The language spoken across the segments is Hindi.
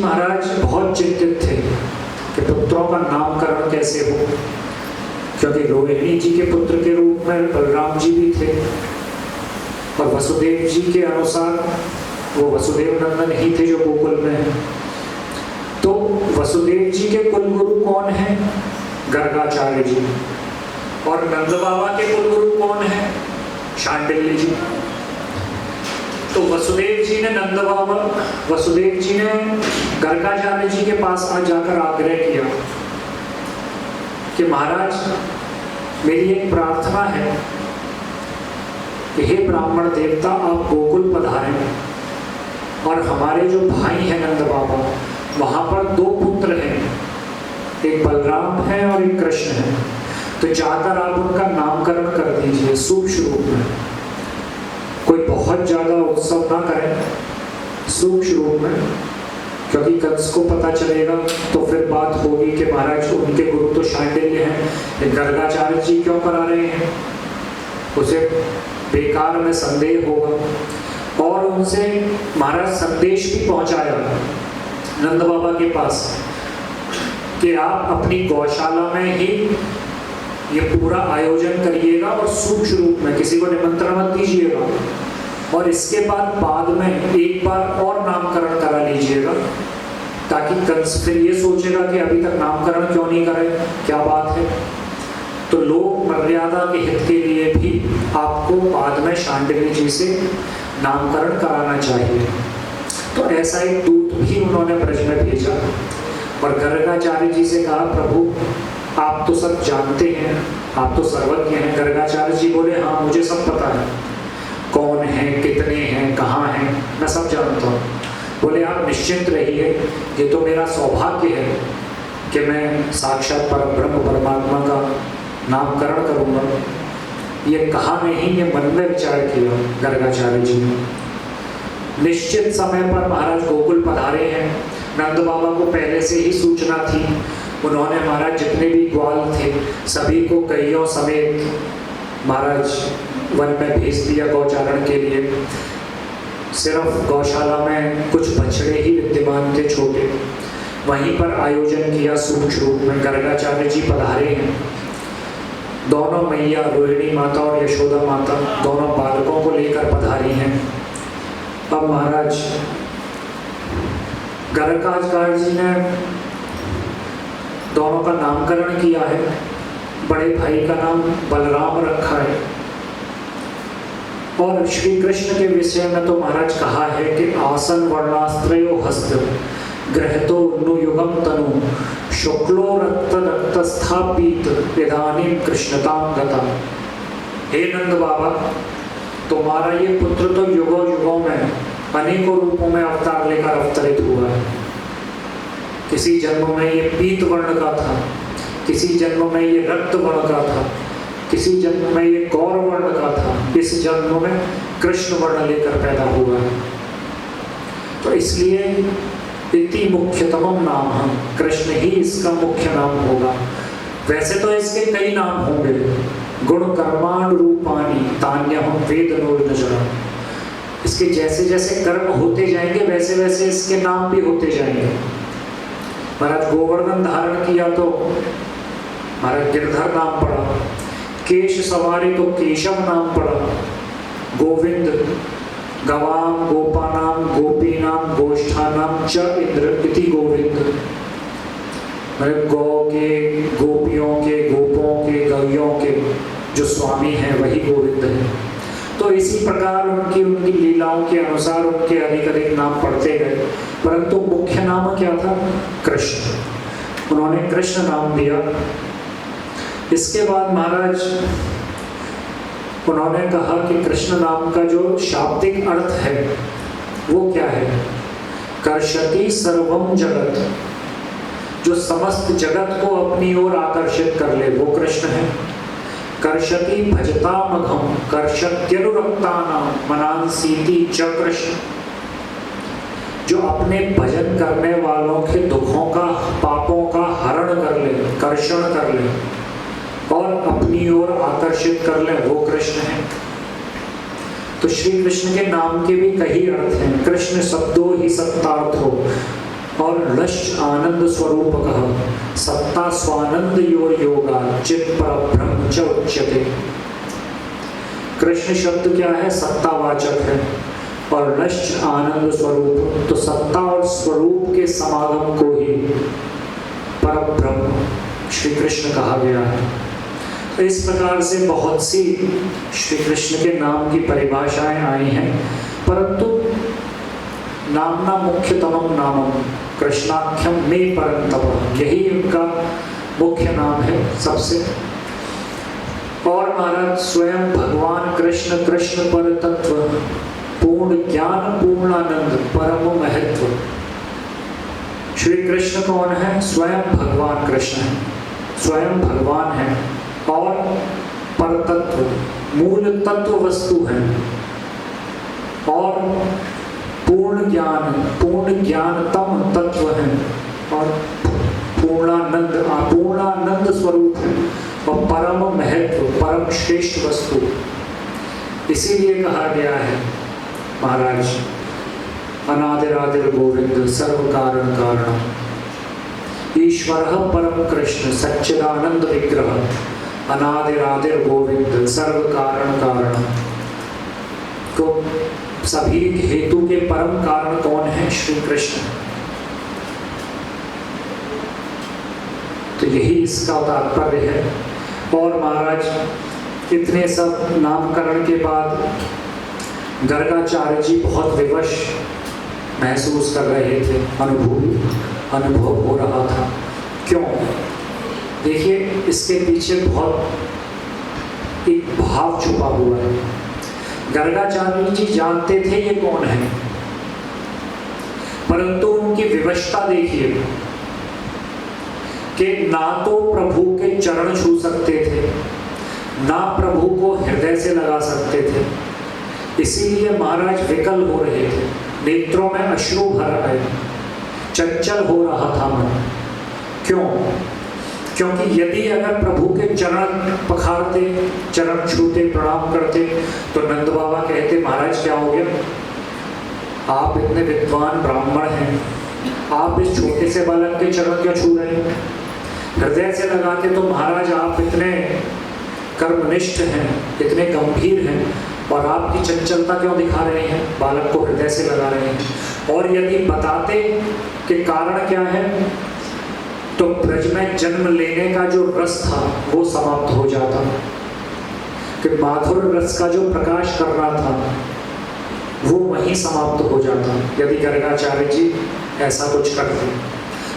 महाराज बहुत चिंतित थे कि पुत्रों का नामकरण कैसे हो, क्योंकि रोहिणी जी के पुत्र के रूप में बलराम जी भी थे और वसुदेव जी के अनुसार वो वसुदेव नंदन ही थे जो गोकुल में है। तो वसुदेव जी के कुलगुरु कौन है? गर्गाचार्य जी। और नंद बाबा के कुलगुरु कौन है? शांडिल्य जी। तो वसुदेव जी ने गर्गाचार्य जी के पास आ जाकर आग्रह किया कि महाराज मेरी एक प्रार्थना है कि हे ब्राह्मण देवता, आप गोकुल पधारें और हमारे जो भाई हैं नंद बाबा, वहां पर 2 पुत्र हैं, एक बलराम है और एक कृष्ण है। तो जाकर आप उनका नामकरण कर दीजिए सूक्ष्म रूप में। कोई बहुत ज्यादा उत्सव ना करें, सूक्ष्म रूप में, क्योंकि कंस को पता चलेगा तो फिर बात होगी कि महाराज उनके गुरु तो शांडिल्य हैं, गर्गाचार्य जी क्यों करा रहे हैं, उसे बेकार में संदेह होगा। और उनसे महाराज संदेश भी पहुंचाया नंद बाबा के पास कि आप अपनी गौशाला में ही ये पूरा आयोजन करिएगा और सूक्ष्म रूप में, किसी को निमंत्रण मत दीजिएगा, और इसके बाद में एक बार और नामकरण करा लीजिएगा, ताकि कंस फिर ये सोचेगा कि अभी तक नामकरण क्यों नहीं करे, क्या बात है। तो लोक मर्यादा के हित के लिए भी आपको बाद में शांडिल्य जी से नामकरण कराना चाहिए। तो ऐसा एक दूत भी उन्होंने ब्रज में भेजा और गर्गाचार्य जी से कहा, प्रभु आप तो सब जानते हैं, आप तो सर्वज्ञ हैं। गर्गाचार्य जी बोले, हाँ मुझे सब पता है, कौन है, कितने हैं, कहाँ हैं, मैं सब जानता हूँ। बोले आप निश्चिंत रहिए, ये तो मेरा सौभाग्य है कि मैं साक्षात परब्रह्म परमात्मा का नामकरण करूँगा। ये कहा नहीं, ये मन में विचार किया गर्गाचार्य जी ने। निश्चित समय पर महाराज गोकुल पधारे हैं। नंद बाबा को पहले से ही सूचना थी, उन्होंने महाराज जितने भी ग्वाल थे सभी को गैयों समेत महाराज वन में भेज दिया गौचारण के लिए। सिर्फ गौशाला में कुछ बछड़े ही विद्यमान थे छोटे, वहीं पर आयोजन किया सूक्ष्म रूप में। गर्गाचार्य जी पधारे हैं, दोनों मैया रोहिणी माता और यशोदा माता दोनों बालकों को लेकर पधारी हैं। अब महाराज गर्गाचार्य जी ने दोनों का नामकरण किया है। बड़े भाई का नाम बलराम रखा है और श्री कृष्ण के विषय में तो महाराज कहा है कि आसन वर्णास्त्रयो हस्त ग्रहतो नुयुगम तनु शुक्लो रक्त रक्तस्थापित इदानीं कृष्णतां गता। हे नंद बाबा, तुम्हारा ये पुत्र तो युगों युगों में अनेकों रूपों में अवतार लेकर अवतरित हुआ है। किसी जन्म में ये पीत वर्ण का था, किसी जन्म में ये रक्त वर्ण का था, किसी जन्म में ये गौर वर्ण का था, इस जन्म में कृष्ण वर्ण लेकर पैदा हुआ है। तो इसलिए इति मुख्यतमम नाम है, कृष्ण ही इसका मुख्य नाम होगा। वैसे तो इसके कई नाम होंगे, गुण कर्माण रूपाणी तान्यहम वेदनोर्न जरा। इसके जैसे जैसे कर्म होते जाएंगे वैसे वैसे इसके नाम भी होते जाएंगे। महाराज गोवर्धन धारण किया तो महाराज गिरधर नाम पड़ा, केश सवारी तो केशव नाम पड़ा, गोविंद, गवाम, गोपानाम, गोपीनाम, गोष्ठानाम च इंद्र इति गोविंद। मतलब गौ के, गोपियों के, गोपों के, गवियों के जो स्वामी हैं वही गोविंद है। तो इसी प्रकार उनकी लीलाओं के अनुसार उनके अधिक अधिक नाम पढ़ते गए, परंतु मुख्य नाम क्या था? कृष्ण। उन्होंने कृष्ण नाम दिया। इसके बाद महाराज उन्होंने कहा कि कृष्ण नाम का जो शाब्दिक अर्थ है वो क्या है? कर्षति सर्वम जगत, जो समस्त जगत को अपनी ओर आकर्षित कर ले वो कृष्ण है। कर्षति भजतामघम कर्षत्यनुरक्तानां मनांसीति च कृष्ण, जो अपने भजन करने वालों के दुखों का, पापों का हरण कर ले, कर्षण कर ले और अपनी ओर आकर्षित कर ले वो कृष्ण है। तो श्री कृष्ण के नाम के भी कई अर्थ हैं। कृष्ण शब्दों ही सत्तार्थ हो, और लश्च आनंद स्वरूपकः सत्ता स्वानंद योगा चित परब्रह्म च उच्यते। कृष्ण शब्द क्या है? सत्तावाचक है। और लश्च आनंद स्वरूप, तो सत्ता और स्वरूप के समागम को ही परब्रह्म श्री कृष्ण कहा गया है। तो इस प्रकार से बहुत सी श्री कृष्ण के नाम की परिभाषाएं आई हैं, परंतु नामना मुख्यतमम नामम कृष्णाख्यम में परंतप, यही उनका मुख्य नाम है सबसे। और महाराज स्वयं भगवान कृष्ण, कृष्ण पर तत्व, पूर्ण ज्ञान, पूर्णानंद, परम महत्व। श्री कृष्ण कौन है? स्वयं भगवान कृष्ण है, स्वयं भगवान है और परतत्व, मूल तत्व वस्तु है और पूर्ण ज्ञान, पूर्ण ज्ञानतम तत्व है और पूर्णानंद, पूर्णानंद स्वरूप है और परम महत्व, परम श्रेष्ठ वस्तु। इसीलिए कहा गया है महाराज अनादिरादिर गोविंद सर्व कारण कारणम, ईश्वरः परम कृष्ण सच्चिदानंद विग्रह अनादिरादिर गोविंद सर्व कारण कारणम। तो सभी हेतु के परम कारण कौन है? श्री कृष्ण। तो यही इसका तात्पर्य है। और महाराज इतने सब नामकरण के बाद गर्गाचार्य जी बहुत विवश महसूस कर रहे थे, अनुभव हो रहा था। क्यों? देखिए इसके पीछे बहुत एक भाव छुपा हुआ है। गर्गाचार्य जी जानते थे ये कौन है, परंतु उनकी विवशता देखिए कि ना तो प्रभु के चरण छू सकते थे, ना प्रभु को हृदय से लगा सकते थे। इसीलिए महाराज विकल हो रहे थे, नेत्रों में अश्रु भर आए, चंचल हो रहा था मन। क्यों? क्योंकि यदि अगर प्रभु के चरण पखारते, चरण छूते, प्रणाम करते, तो नंद बाबा कहते महाराज क्या हो गया, आप इतने विद्वान ब्राह्मण हैं, आप इस छोटे से बालक के चरण क्यों छू रहे हैं? हृदय से लगाते तो महाराज आप इतने कर्मनिष्ठ हैं, इतने गंभीर हैं, और आपकी चंचलता क्यों दिखा रहे हैं, बालक को हृदय से लगा रहे हैं। और यदि बताते कि कारण क्या है, तो ब्रज में जन्म लेने का जो रस था वो समाप्त हो जाता, कि माधुर रस का जो प्रकाश कर रहा था वो वहीं समाप्त हो जाता यदि गर्गाचार्य जी ऐसा कुछ करते।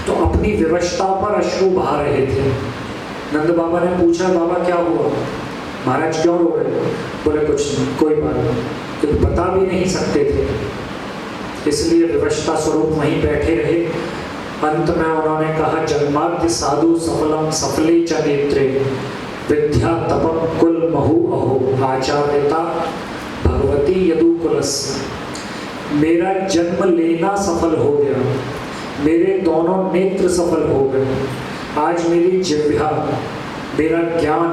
तो अपनी विवशता पर अश्रु बहा रहे थे। नंद बाबा ने पूछा बाबा क्या हुआ, महाराज क्यों रो रहे? बोले कुछ नहीं, कोई बात नहीं, कुछ बता भी नहीं सकते थे, इसलिए विवशता स्वरूप वहीं बैठे रहे। अंत में उन्होंने कहा जन्माद्य साधु सफलम सफले च नेत्रे विद्या तपम कुल महु अहो आचार्यता भगवती यदुकुलस्य। मेरा जन्म लेना सफल हो गया, मेरे दोनों नेत्र सफल हो गए, आज मेरी जिह्वा, मेरा ज्ञान,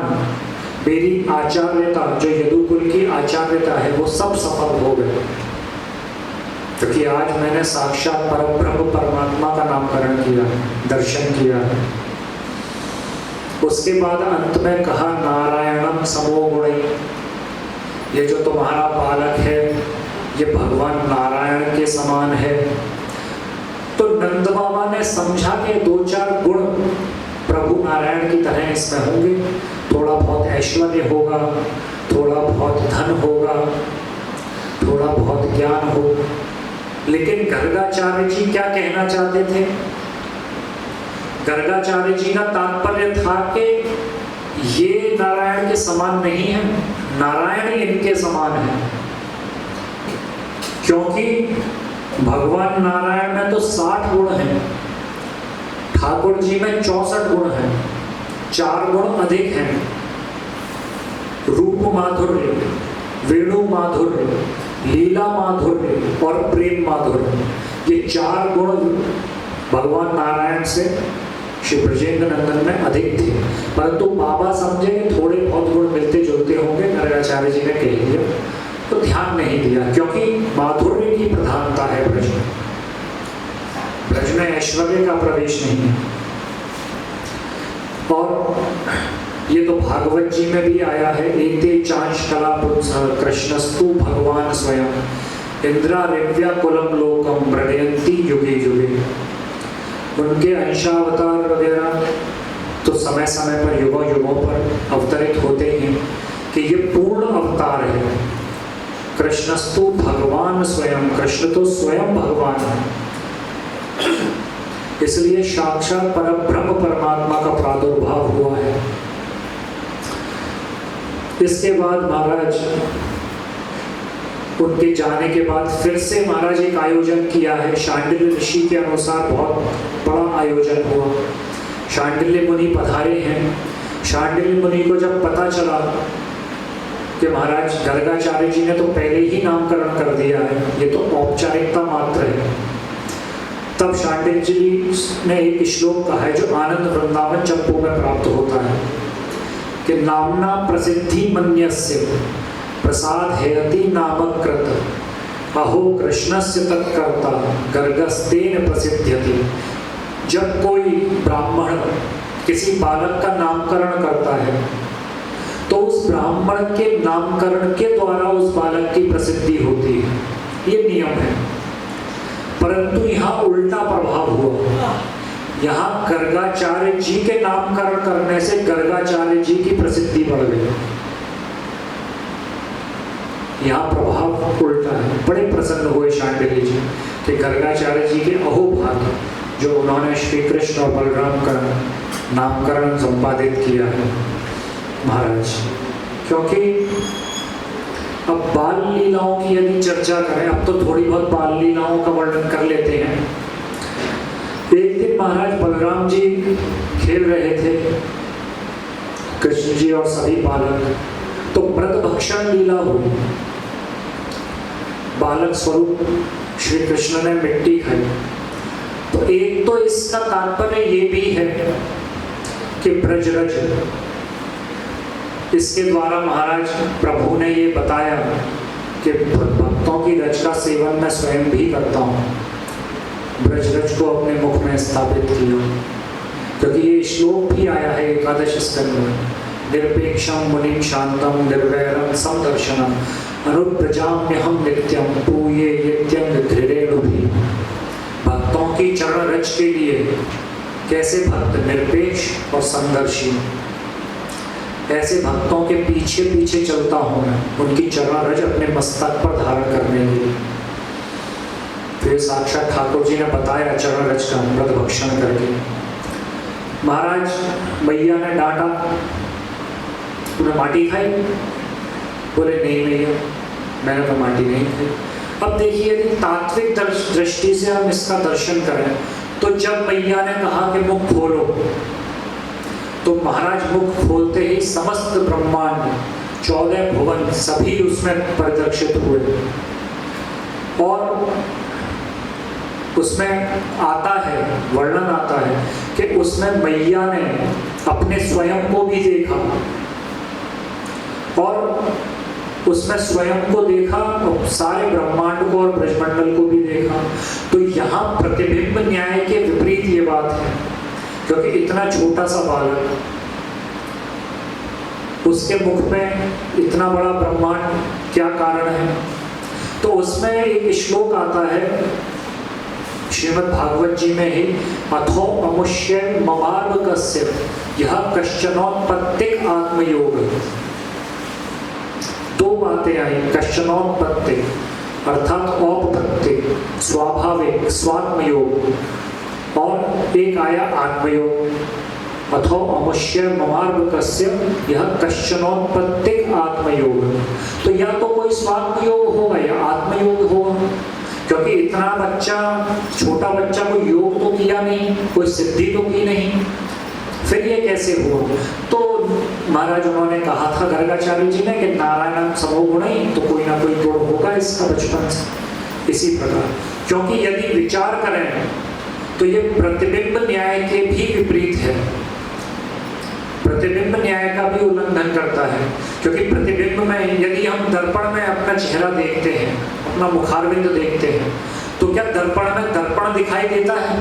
मेरी आचार्यता, जो यदुकुल की आचार्यता है, वो सब सफल हो गए, क्योंकि आज मैंने साक्षात परब्रह्म परमात्मा का नामकरण किया, दर्शन किया। उसके बाद अंत में कहा नारायणम समो गुणै, ये जो तुम्हारा बालक है ये भगवान नारायण के समान है। तो नंद बाबा ने समझा कि दो चार गुण प्रभु नारायण की तरह इसमें होंगे, थोड़ा बहुत ऐश्वर्य होगा, थोड़ा बहुत धन होगा, थोड़ा बहुत ज्ञान हो। लेकिन गर्गाचार्य जी क्या कहना चाहते थे? गर्गाचार्य जी का तात्पर्य था कि ये नारायण के समान नहीं है, नारायण इनके समान है, क्योंकि भगवान नारायण में तो 60 गुण हैं, ठाकुर जी में 64 गुण हैं, 4 गुण अधिक हैं, रूप माधुर्य, वेणु माधुर्य, लीला माधुर्य और प्रेम माधुर्य, ये 4 गुण भगवान नारायण से श्री ब्रजेंद्र नंदन में अधिक थे। परंतु बाबा समझे थोड़े बहुत गुण मिलते जुलते होंगे, गर्गाचार्य जी ने कह दिया, तो ध्यान नहीं दिया, क्योंकि माधुर्य की प्रधानता है ब्रज में। ब्रज में ऐश्वर्य का प्रवेश नहीं है। और ये तो भागवत जी में भी आया है, एते चांश कला कृष्णस्तु भगवान स्वयं इंद्रा रिव्या कुलम लोकम मृडयंती युगे युगे। उनके अंशावतार वगैरह तो समय समय पर युगों युगों पर अवतरित होते हैं कि ये पूर्ण अवतार है। कृष्णस्तु भगवान स्वयं, कृष्ण तो स्वयं भगवान है, इसलिए साक्षात परब्रह्म परमात्मा का प्रादुर्भाव हुआ है। इसके बाद महाराज उनके जाने के बाद फिर से महाराज एक आयोजन किया है। शांडिल्य ऋषि के अनुसार बहुत बड़ा आयोजन हुआ। शांडिल्य मुनि पधारे हैं। शांडिल्य मुनि को जब पता चला कि महाराज गर्गाचार्य जी ने तो पहले ही नामकरण कर दिया है, ये तो औपचारिकता मात्र है, तब शांडिल्य जी ने एक श्लोक कहा है जो आनंद वृंदावन चंपू में प्राप्त होता है कि नामना प्रसिद्धि मन्यस्य प्रसाद हेयति नामकृत अहो कृष्णस्य तत्कर्ता गर्गस्तेन प्रसिद्ध्यति। जब कोई ब्राह्मण किसी बालक का नामकरण करता है तो उस ब्राह्मण के नामकरण के द्वारा उस बालक की प्रसिद्धि होती है, ये नियम है। परंतु यहाँ उल्टा प्रभाव हुआ। यहाँ गर्गाचार्य जी के नामकरण करने से गर्गाचार्य जी की प्रसिद्धि बढ़ गई। यहाँ प्रभाव उल्टा है। बड़े प्रसन्न हुए शांडिल्य जी कि गर्गाचार्य जी के अहोभाग्य जो उन्होंने श्री कृष्ण और बलराम का नामकरण संपादित किया है महाराज। क्योंकि अब बाल लीलाओं की यदि चर्चा करें, अब तो थोड़ी बहुत बाल लीलाओं का वर्णन कर लेते हैं। एक दिन महाराज बलराम जी खेल रहे थे, कृष्ण जी और सभी बालक, तो मृत भक्षण लीला हुई। बालक स्वरूप श्री कृष्ण ने मिट्टी खाई। तो एक तो इसका तात्पर्य ये भी है कि ब्रजरज, इसके द्वारा महाराज प्रभु ने ये बताया कि भक्तों की रज का सेवन मैं स्वयं भी करता हूँ। ब्रजरज को अपने मुख में स्थापित किया, क्योंकि ये श्लोक भी आया है एकादश स्कंद में, निरपेक्षम मुनिम शांतम निर्वैरम समदर्शनम अनुब्रजाम्यहम नित्यम पूये नित्यम धीरेणुभि। भक्तों की चरण रज के लिए कैसे भक्त निरपेक्ष और समदर्शी, ऐसे भक्तों के पीछे पीछे चलता हूँ मैं, उनकी चरण रज अपने मस्तक पर धारण करने के लिए। फिर साक्षात ठाकुर जी ने बताया चरण रज का अमृत भक्षण करके। महाराज मैया ने डांटा, तूने माटी खाई? बोले नहीं मैया, मैंने तो माटी नहीं खाई। अब देखिए यदि तात्विक दृष्टि से हम इसका दर्शन करें तो जब मैया ने कहा कि मुख खोलो, तो महाराज मुख खोलते ही समस्त ब्रह्मांड 14 भुवन सभी उसमें परिदर्शित हुए। और उसमें आता है, वर्णन आता है कि उसमें मैया ने अपने स्वयं को भी देखा और उसमें स्वयं को देखा और सारे ब्रह्मांड को और ब्रजमंडल को भी देखा। तो यहाँ प्रतिबिंब न्याय के विपरीत ये बात है, क्योंकि इतना छोटा सा बालक, उसके मुख में इतना बड़ा ब्रह्मांड, क्या कारण है? तो उसमें एक श्लोक आता है श्रीमद् भागवत जी में ही, अथो अमुष्य ममार्गकस्य यह कश्चनोत्पत्तिक आत्मयोग। दो बातें आई, कश्चनोत्पत्ति अर्थात औपपत्ति स्वाभाविक स्वात्मयोग, और एक आया आत्मयोग। अथो अमुष्य ममार्गकस्य यह कश्चनोत्पत्तिक आत्मयोग। तो या तो कोई स्वात्मयोग होगा या आत्मयोग होगा, क्योंकि इतना बच्चा, छोटा बच्चा कोई योग तो किया नहीं, कोई सिद्धि तो की नहीं, फिर ये कैसे हुआ? तो महाराज उन्होंने कहा था गर्गाचार्य जी ने कि नारायण समोगुण ही, तो कोई ना कोई गुण होगा इसका बचपन से। इसी प्रकार, क्योंकि यदि विचार करें तो ये प्रतिबिंब न्याय के भी विपरीत है, प्रतिबिंब न्याय का भी उल्लंघन करता है। क्योंकि प्रतिबिंब में यदि हम दर्पण में अपना चेहरा देखते हैं, अपना मुखारविंद देखते हैं, तो क्या दर्पण में दर्पण दिखाई देता है?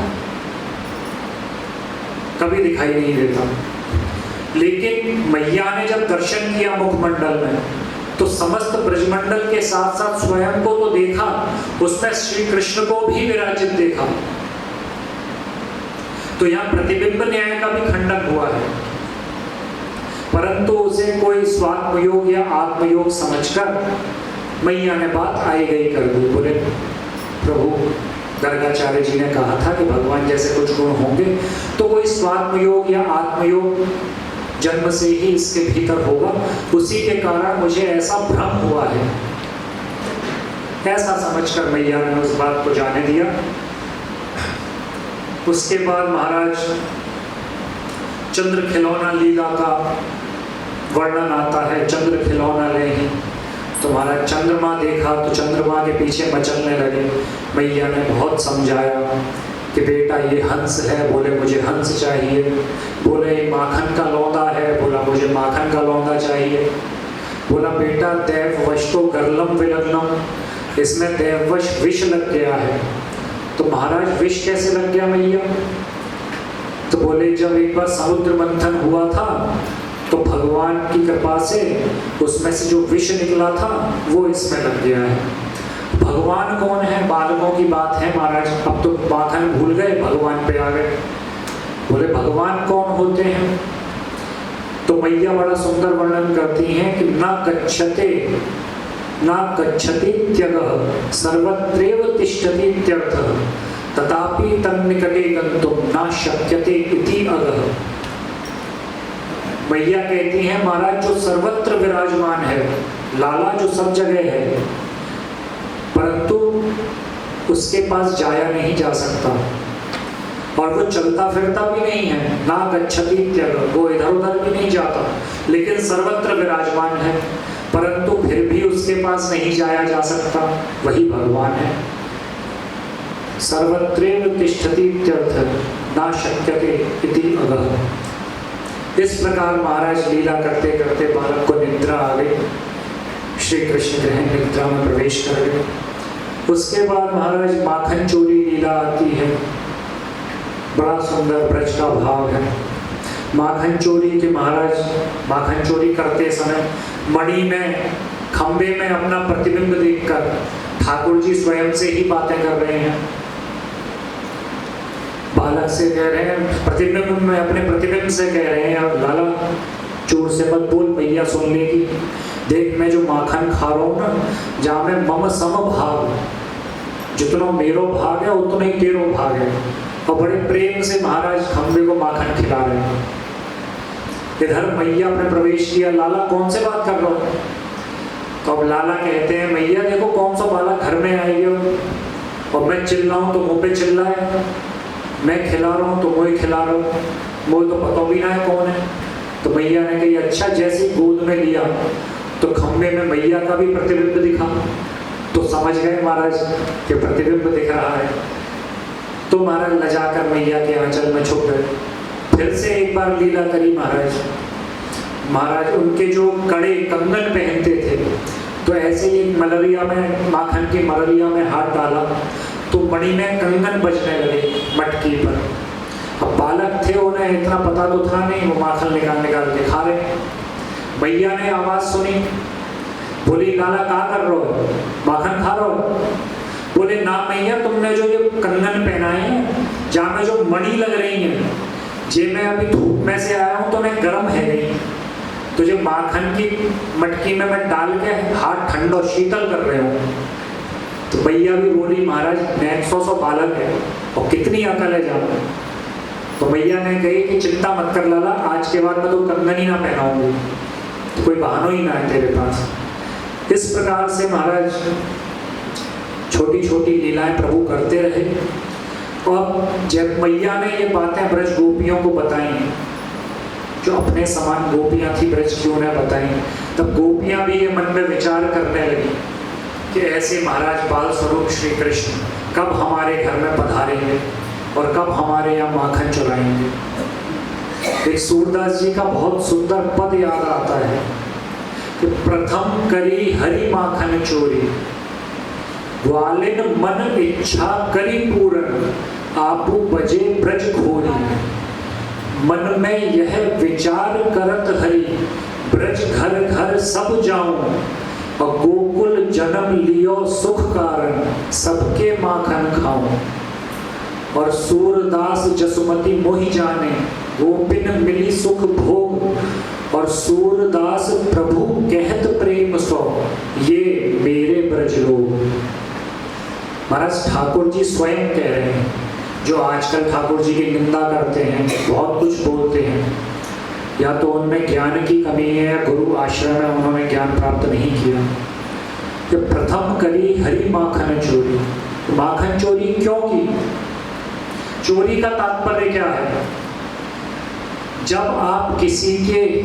कभी दिखाई नहीं देता। लेकिन मैया ने जब दर्शन किया मुखमंडल में, तो समस्त ब्रजमंडल के साथ साथ स्वयं को तो देखा, उसमें श्री कृष्ण को भी विराजित देखा। तो यहाँ प्रतिबिंब न्याय का भी खंडन हुआ है, परंतु उसे कोई स्वात्मयोग या आत्मयोग समझकर मैया ने बात आई गई कर दी। बोले प्रभु, गर्गाचार्य जी ने कहा था कि भगवान जैसे कुछ गुण होंगे तो कोई स्वात्मयोग या आत्मयोग जन्म से ही इसके भीतर होगा, उसी के कारण मुझे ऐसा भ्रम हुआ है। ऐसा समझकर मैया ने उस बात को जाने दिया। उसके बाद महाराज चंद्र खिलौना लीला का वर्णन आता है। चंद्र खिलौना ले ही तो महाराज चंद्रमा देखा तो चंद्रमा के पीछे मचलने लगे। मैया ने बहुत समझाया कि बेटा ये हंस है, बोले मुझे हंस चाहिए। बोले माखन का लौंदा है, बोला मुझे माखन का लौंदा चाहिए। बोला बेटा दैववश तो गर्लम विलग्नम, इसमें दैववश विष लग गया है। तो महाराज विष कैसे लग गया मैया? तो बोले जब एक बार समुद्र मंथन हुआ था तो भगवान की कृपा से उसमें से जो विष निकला था वो इसमें लग गया है। भगवान कौन है? बालकों की बात है महाराज, अब तो माखन भूल गए, भगवान पे आ गए। बोले भगवान कौन होते हैं? तो मैया बड़ा सुंदर वर्णन करती हैं कि न गच्छति त्यगः सर्वत्रैव तिष्ठति इत्यर्थः तथापि तन्निकटे गन्तुं न शक्यते इति अगः। मैया कहती हैं महाराज जो सर्वत्र विराजमान है, लाला जो सब जगह है, परंतु उसके पास जाया नहीं जा सकता और वो चलता फिरता भी नहीं है। ना गच्छति त्यगः, वो इधर उधर भी नहीं जाता, लेकिन सर्वत्र विराजमान है, परंतु फिर भी उसके पास नहीं जाया जा सकता। वही भगवान है। सर्वत्रैव तिष्ठति इत्यर्थः न शक्यते इति अगः। इस प्रकार महाराज लीला करते करते बालक को निद्रा आ गई। श्री कृष्ण ग्रहण निद्रा में प्रवेश कर गए। उसके बाद महाराज माखन चोरी लीला आती है। बड़ा सुंदर ब्रज का भाव है। माखन चोरी के महाराज माखन चोरी करते समय मणि में खंबे में अपना प्रतिबिंब देखकर ठाकुर जी स्वयं से ही बातें कर रहे हैं। बालक से कह रहे हैं, प्रतिबिंब में अपने प्रतिबिंब से कह रहे हैं, अब लाला चोर से मत बोल, भैया सुन लेगी। देख मैं जो माखन खा रहा हूँ ना, जहाँ में मम सम भाग, जितना मेरो भाग है उतना ही तेरो भाग है। और बड़े प्रेम से महाराज खंबे को माखन खिला रहे हैं। इधर मैया ने प्रवेश किया। लाला कौन से बात कर रहा हो? तो अब लाला कहते हैं मैया देखो कौन सा बालक घर में आई हो और मैं चिल्लाऊं तो मुँह पे चिल्लाए, मैं खिला रहा हूँ तो मुझे खिला रहा हूँ, मुझे तो पता भी ना है कौन है। तो मैया ने कही अच्छा, जैसे गोद में लिया तो खंबे में मैया का भी प्रतिबिंब दिखा। तो समझ गए महाराज कि प्रतिबिंब दिख रहा है। तो महाराज लजाकर मैया के आंचल में छुप गए। फिर से एक बार लीला करी महाराज उनके जो कड़े कंगन पहनते थे, तो ऐसे ही मलरिया में, माखन की मलरिया में हाथ डाला तो मणि में कंगन बजने लगे मटकी पर। अब बालक थे, उन्हें इतना पता तो था नहीं, वो माखन निकाल के खा रहे। मैया ने आवाज सुनी, बोली लाला क्या कर रहे हो? माखन खा रहे हो? बोले ना मैया, तुमने जो ये कंगन पहनाए हैं, जहाँ में जो मणि लग रही है, जे मैं अभी धूप में से आया हूँ तो मैं गर्म है नहीं, तो जो माखन की मटकी में मैं डाल के हाथ ठंडा शीतल कर रहे हूँ। तो भैया भी बोली महाराज मैं 100 बालक है और कितनी अकल है जानो। तो भैया ने कही कि चिंता मत कर लाला, आज के बाद मैं तो कंगन ही ना पहनाऊंगी, तो कोई बहाना ही ना है तेरे पास। इस प्रकार से महाराज छोटी छोटी लीलाएं प्रभु करते रहे। और जब मैया ने ये बातें ब्रज गोपियों को बताई, जो अपने समान गोपियां थी ब्रज की, उन्हें बताई, तब गोपियां भी ये मन में विचार करने लगी कि ऐसे महाराज बाल स्वरूप श्री कृष्ण कब हमारे घर में पधारेंगे और कब हमारे यहाँ माखन चुराएंगे। एक सूरदास जी का बहुत सुंदर पद याद आता है कि प्रथम करी हरि माखन चोरी, ग्वालिन मन इच्छा करी पूरन, आपू बजे ब्रज खोरी। मन में यह विचार करत हरि, ब्रज घर घर सब जाऊं। और गोकुल जन्म लियो सुख कारण, सबके माखन खाऊं। और सूरदास जसुमती मोहि जाने, गोपिन मिली सुख भोग। और सूरदास प्रभु कहत प्रेम सो, ये मेरे ब्रज लोग। महाराज ठाकुर जी स्वयं कह रहे हैं, जो आजकल ठाकुर जी की निंदा करते हैं, बहुत कुछ बोलते हैं, या तो उनमें ज्ञान की कमी है या गुरु आश्रम में उन्होंने ज्ञान प्राप्त नहीं किया। कि प्रथम करी हरि माखन चोरी। माखन चोरी क्यों की? चोरी का तात्पर्य क्या है? जब आप किसी के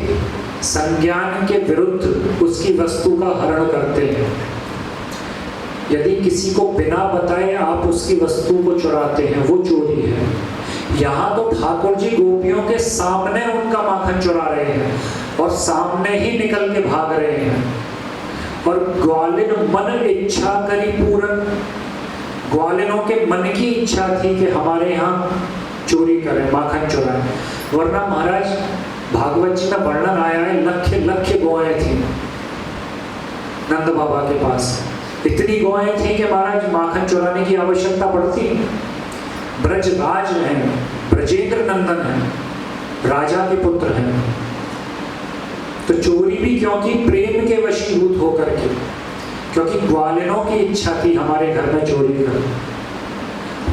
संज्ञान के विरुद्ध उसकी वस्तु का हरण करते हैं, यदि किसी को बिना बताए आप उसकी वस्तु को चुराते हैं, वो चोरी है। यहाँ तो ठाकुर जी गोपियों के सामने उनका माखन चुरा रहे हैं और सामने ही निकल के भाग रहे हैं। और ग्वालिन मन इच्छा करी पूरन, ग्वालिनों के मन की इच्छा थी कि हमारे यहाँ चोरी करें, माखन चुराएं। वरना महाराज भागवत जी में वर्णन आया है, लख लख गौएं थी नंद बाबा के पास। इतनी गौएं थी कि महाराज माखन चुराने की आवश्यकता पड़ती। ब्रजराज हैं, ब्रजेंद्र नंदन हैं, राजा के पुत्र हैं, तो चोरी भी क्योंकि प्रेम के वशीभूत होकर के, क्योंकि ग्वालिनों की इच्छा थी हमारे घर में चोरी कर।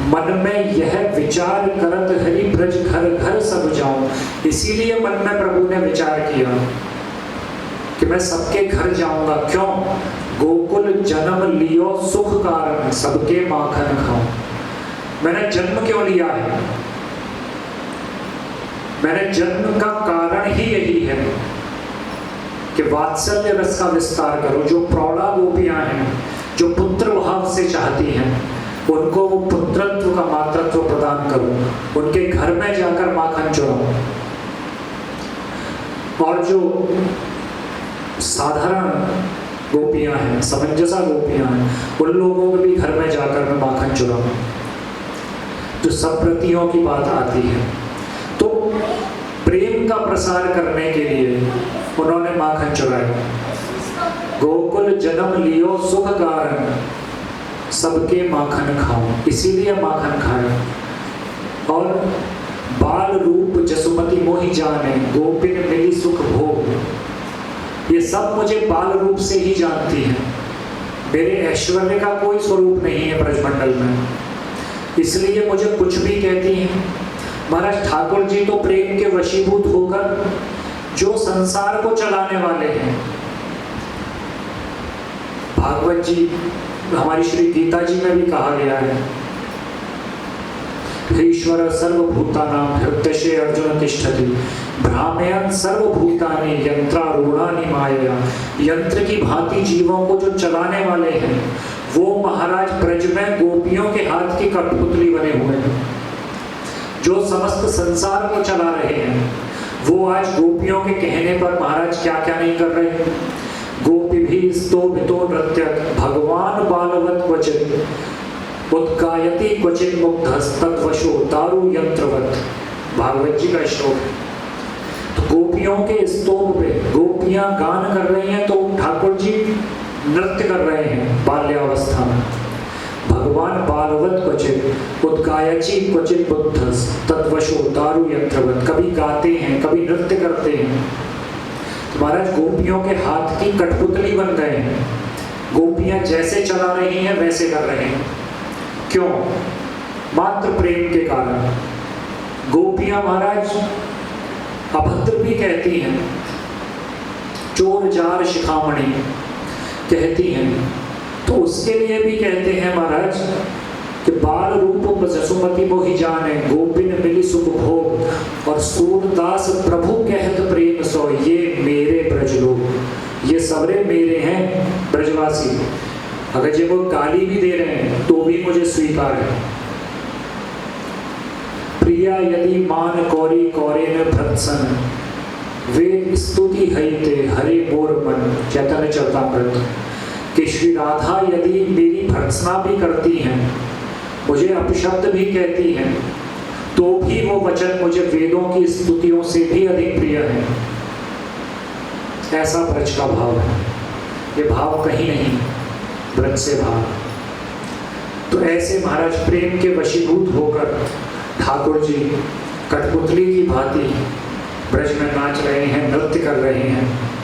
मन में यह विचार करत हरि, ब्रज घर घर सब जाऊं। इसीलिए मन में प्रभु ने विचार किया कि मैं सबके घर जाऊंगा। क्यों? गोकुल जन्म लियो सुख कारण, सबके माखन खाऊं। मैंने जन्म क्यों लिया है? मैंने जन्म का कारण ही यही है कि वात्सल्य रस का विस्तार करो। जो प्रौढ़ा गोपियां हैं, जो पुत्र भाव से चाहती हैं, उनको वो पुत्रत्व का मातृत्व प्रदान करो, उनके घर में जाकर माखन चुराओ। और जो साधारण गोपियां हैं, समंजसा गोपियां हैं, उन लोगों के भी घर में जाकर मैं माखन चुराऊं। जो सप्रतियों की बात आती है, तो प्रेम का प्रसार करने के लिए उन्होंने माखन चुराया। गोकुल जन्म लियो सुख कारण, सबके माखन खाओ, इसीलिए माखन खाया। और बाल रूप जसुमती मोहि जाने, गोपिन मिली सुख भोग। ये सब मुझे बाल रूप से ही जानती है, मेरे ऐश्वर्य का कोई स्वरूप नहीं है ब्रजमंडल में, इसलिए मुझे कुछ भी कहती हैं। महाराज ठाकुर जी तो प्रेम के वशीभूत होकर जो संसार को चलाने वाले हैं, भागवत जी, हमारी श्री गीता जी में भी कहा गया है, ईश्वर सर्वभूतानां हृदये अर्जुन तिष्ठति, भ्रामयन् सर्वभूतानि यंत्रारूढ़ानि मायया। यंत्र की भांति जीवों को जो चलाने वाले हैं, वो महाराज ब्रज में गोपियों के हाथ की कठपुतली बने हुए हैं। जो समस्त संसार को चला रहे हैं, वो आज गोपियों के कहने पर महाराज क्या क्या नहीं कर रहे हैं। गोपी भी स्तोभितो नृत्य, भगवान बालवत क्वचित, उत्कायति क्वचित मुग्धस्तद्वशो दारु यंत्रवत। भागवत जी का श्लोक है। तो गोपियों के स्तोभ पे गोपियां गान कर रही हैं, तो ठाकुर जी नृत्य कर रहे हैं बाल्यावस्था में। भगवान बालवत क्वचित, उत्कायचि क्वचित बुद्धस तद्वशो दारु यंत्रवत। कभी गाते हैं, कभी नृत्य करते हैं। तो महाराज गोपियों के हाथ की कठपुतली बन गए हैं। गोपियां जैसे चला रही हैं वैसे कर रहे हैं। क्यों? मात्र प्रेम के कारण। गोपियां महाराज अभद्र भी कहती हैं, चोर जार शिखामणि कहती हैं, तो उसके लिए भी कहते हैं महाराज कि बाल रूप जसुमती मोहि जाने, गोपिन मिली सुख भोग। और सूरदास प्रभु कहत प्रेम सो, ये मेरे ब्रज लोग, ये सबरे मेरे हैं ब्रजवासी। अगर जब वो गाली भी दे रहे हैं तो भी मुझे स्वीकार है। प्रिया यदि मान कौरी कौरे न भ्रत्सन, वे स्तुति हईते हरे मोर मन। चैतन्य चरितामृत। कि श्री राधा यदि मेरी भर्त्सना भी करती हैं, मुझे अपशब्द भी कहती हैं, तो भी वो वचन मुझे वेदों की स्तुतियों से भी अधिक प्रिय है। ऐसा ब्रज का भाव है। ये भाव कहीं नहीं, ब्रज से भाव। तो ऐसे महाराज प्रेम के वशीभूत होकर ठाकुर जी कठपुतली की भांति ब्रज में नाच रहे हैं, नृत्य कर रहे हैं।